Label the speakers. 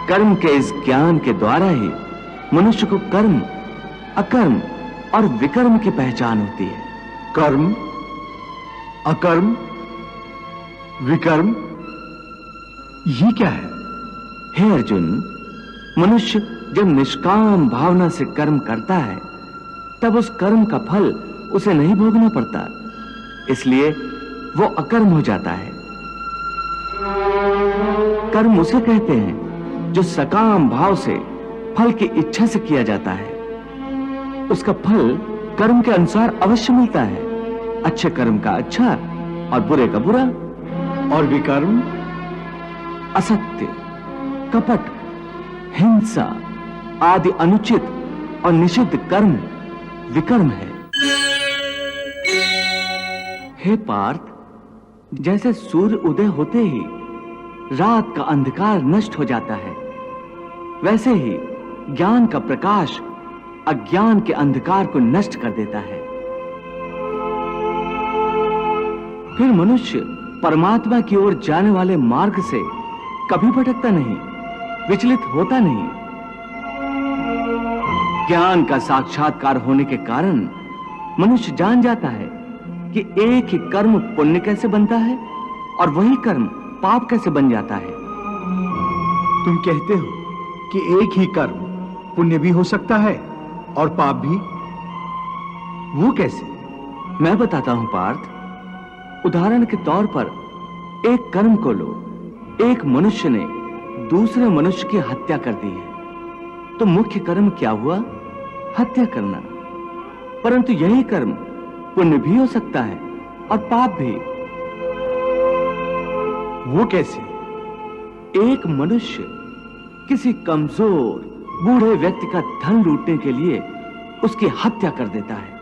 Speaker 1: कर्म के इस ज्ञान के द्वारा ही मनुष्य को कर्म, अकर्म और विकर्म की पहचान होती है।
Speaker 2: कर्म, अकर्म, विकर्म, ये क्या है?
Speaker 1: हे अर्जुन, मनुष्य जब निष्काम भावना से कर्म करता है तब उस कर्म का फल उसे नहीं भोगना पड़ता, इसलिए वो अकर्म हो जाता है। कर्म उसे कहते हैं जो सकाम भाव से फल की इच्छा से किया जाता है। उसका फल कर्म के अनुसार अवश्य मिलता है, अच्छे कर्म का अच्छा और बुरे का बुरा।
Speaker 2: और विकर्म?
Speaker 1: असत्य, कपट, हिंसा आदि अनुचित और निषिद्ध कर्म विकर्म है। हे पार्थ, जैसे सूर्य उदय होते ही रात का अंधकार नष्ट हो जाता है, वैसे ही ज्ञान का प्रकाश अज्ञान के अंधकार को नष्ट कर देता है। फिर मनुष्य परमात्मा की ओर जाने वाले मार्ग से कभी भटकता नहीं, विचलित होता नहीं। ज्ञान का साक्षात्कार होने के कारण मनुष्य जान जाता है कि एक ही कर्म पुण्य कैसे बनता है और वही कर्म पाप कैसे बन जाता है।
Speaker 2: तुम कहते हो कि एक ही कर्म पुण्य भी हो सकता है और पाप भी? वो कैसे?
Speaker 1: मैं बताता हूं पार्थ। उदाहरण के तौर पर एक कर्म को लो। एक मनुष्य ने दूसरे मनुष्य की हत्या कर दी है, तो मुख्य कर्म क्या हुआ? हत्या करना। परंतु यही कर्म पुण्य भी हो सकता है और पाप भी।
Speaker 2: वो कैसे?
Speaker 1: एक मनुष्य किसी कमजोर बूढ़े व्यक्ति का धन लूटने के लिए उसकी हत्या कर देता है,